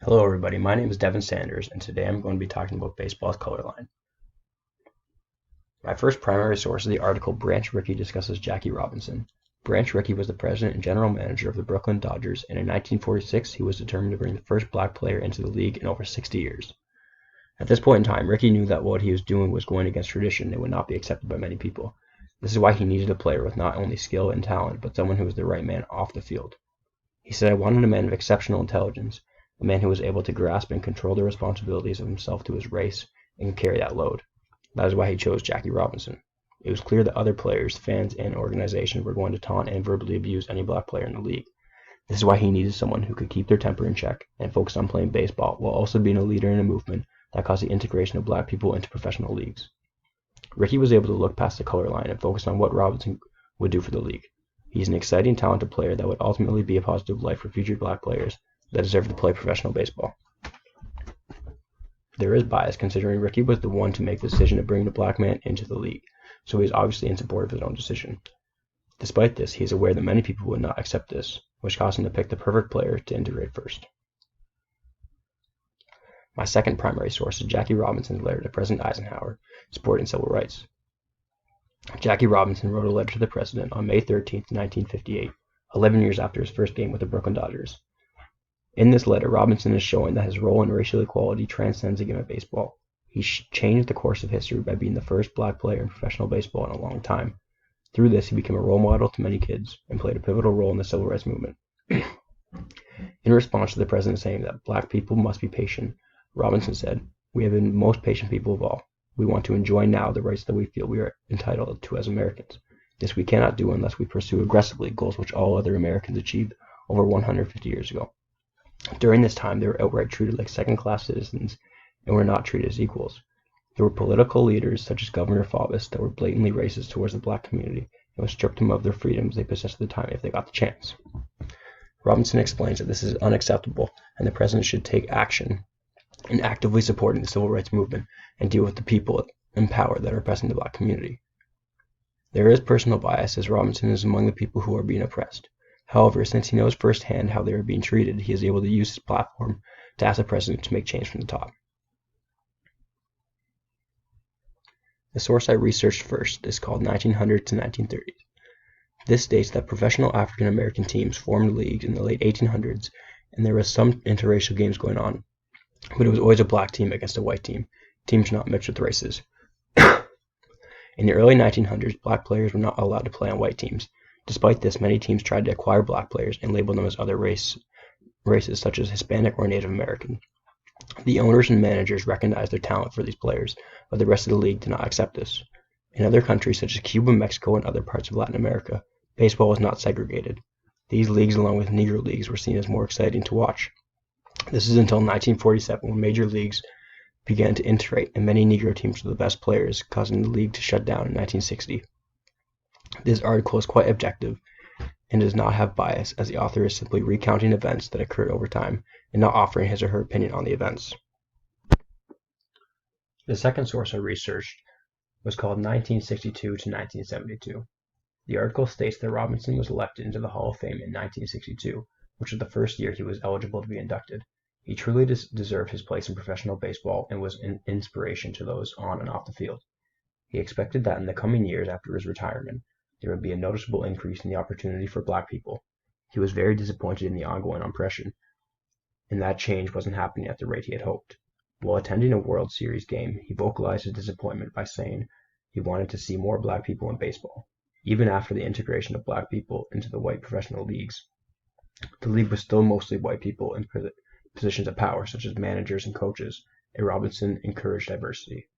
Hello everybody, my name is Devin Sanders, and today I'm going to be talking about baseball's color line. My first primary source is the article Branch Rickey discusses Jackie Robinson. Branch Rickey was the president and general manager of the Brooklyn Dodgers, and in 1946 he was determined to bring the first black player into the league in over 60 years. At this point in time, Rickey knew that what he was doing was going against tradition and would not be accepted by many people. This is why he needed a player with not only skill and talent, but someone who was the right man off the field. He said, "I wanted a man of exceptional intelligence, a man who was able to grasp and control the responsibilities of himself to his race and could carry that load." That is why he chose Jackie Robinson. It was clear that other players, fans, and organizations were going to taunt and verbally abuse any black player in the league. This is why he needed someone who could keep their temper in check and focus on playing baseball while also being a leader in a movement that caused the integration of black people into professional leagues. Rickey was able to look past the color line and focus on what Robinson would do for the league. He's an exciting, talented player that would ultimately be a positive light for future black players that deserve to play professional baseball. There is bias considering Rickey was the one to make the decision to bring the black man into the league, so he is obviously in support of his own decision. Despite this, he is aware that many people would not accept this, which caused him to pick the perfect player to integrate first. My second primary source is Jackie Robinson's letter to President Eisenhower supporting civil rights. Jackie Robinson wrote a letter to the president on May 13, 1958, 11 years after his first game with the Brooklyn Dodgers. In this letter, Robinson is showing that his role in racial equality transcends the game of baseball. He changed the course of history by being the first black player in professional baseball in a long time. Through this, he became a role model to many kids and played a pivotal role in the civil rights movement. In response to the president saying that black people must be patient, Robinson said, "We have been the most patient people of all. We want to enjoy now the rights that we feel we are entitled to as Americans. This we cannot do unless we pursue aggressively goals which all other Americans achieved over 150 years ago. During this time, they were outright treated like second-class citizens and were not treated as equals. There were political leaders, such as Governor Faubus, that were blatantly racist towards the black community and would strip them of their freedoms they possessed at the time if they got the chance." Robinson explains that this is unacceptable and the president should take action in actively supporting the civil rights movement and deal with the people in power that are oppressing the black community. There is personal bias, as Robinson is among the people who are being oppressed. However, since he knows firsthand how they are being treated, he is able to use his platform to ask the president to make change from the top. The source I researched first is called 1900 to 1930s. This states that professional African American teams formed leagues in the late 1800s, and there was some interracial games going on, but it was always a black team against a white team. Teams not mixed with races. In the early 1900s, black players were not allowed to play on white teams. Despite this, many teams tried to acquire black players and label them as other races such as Hispanic or Native American. The owners and managers recognized their talent for these players, but the rest of the league did not accept this. In other countries such as Cuba, Mexico, and other parts of Latin America, baseball was not segregated. These leagues, along with Negro leagues, were seen as more exciting to watch. This is until 1947 when major leagues began to integrate, and many Negro teams were the best players, causing the league to shut down in 1960. This article is quite objective and does not have bias, as the author is simply recounting events that occurred over time and not offering his or her opinion on the events. The second source I researched was called 1962 to 1972. The article states that Robinson was elected into the Hall of Fame in 1962, which was the first year he was eligible to be inducted. He truly deserved his place in professional baseball and was an inspiration to those on and off the field. He expected that in the coming years after his retirement, there would be a noticeable increase in the opportunity for black people. He was very disappointed in the ongoing oppression, and that change wasn't happening at the rate he had hoped. While attending a World Series game, he vocalized his disappointment by saying he wanted to see more black people in baseball. Even after the integration of black people into the white professional leagues, the league was still mostly white people in positions of power, such as managers and coaches, and Robinson encouraged diversity.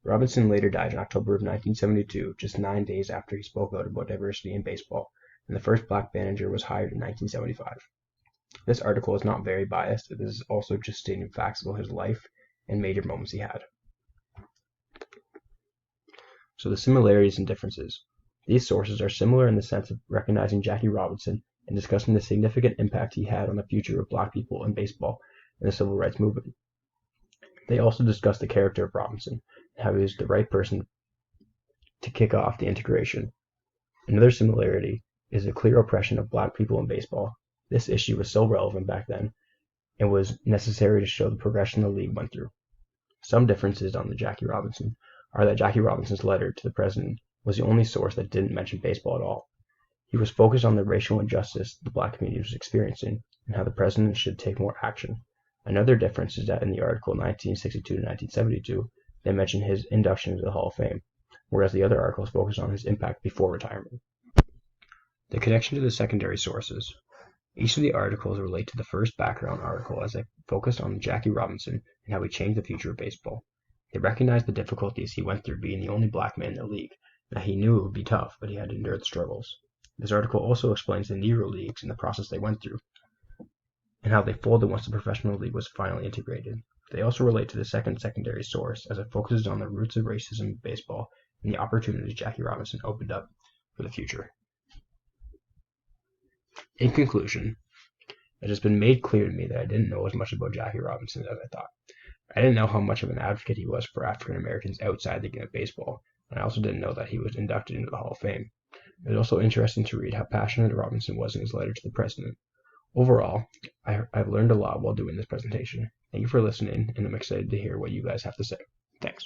Robinson later died in October of 1972, just 9 days after he spoke out about diversity in baseball, and the first black manager was hired in 1975. This article is not very biased. It is also just stating facts about his life and major moments he had. So the similarities and differences. These sources are similar in the sense of recognizing Jackie Robinson and discussing the significant impact he had on the future of black people in baseball and the civil rights movement. They also discuss the character of Robinson and how he was the right person to kick off the integration. Another similarity is the clear oppression of black people in baseball. This issue was so relevant back then and was necessary to show the progression the league went through. Some differences on the Jackie Robinson are that Jackie Robinson's letter to the president was the only source that didn't mention baseball at all. He was focused on the racial injustice the black community was experiencing and how the president should take more action. Another difference is that in the article 1962 to 1972, they mention his induction into the Hall of Fame, whereas the other articles focus on his impact before retirement. The connection to the secondary sources. Each of the articles relate to the first background article as they focus on Jackie Robinson and how he changed the future of baseball. They recognize the difficulties he went through being the only black man in the league, and that he knew it would be tough, but he had to endure the struggles. This article also explains the Negro Leagues and the process they went through, and how they folded once the professional league was finally integrated. They also relate to the second secondary source as it focuses on the roots of racism in baseball and the opportunities Jackie Robinson opened up for the future. In conclusion, it has been made clear to me that I didn't know as much about Jackie Robinson as I thought. I didn't know how much of an advocate he was for African Americans outside the game of baseball, and I also didn't know that he was inducted into the Hall of Fame. It was also interesting to read how passionate Robinson was in his letter to the president. Overall, I've learned a lot while doing this presentation. Thank you for listening, and I'm excited to hear what you guys have to say. Thanks.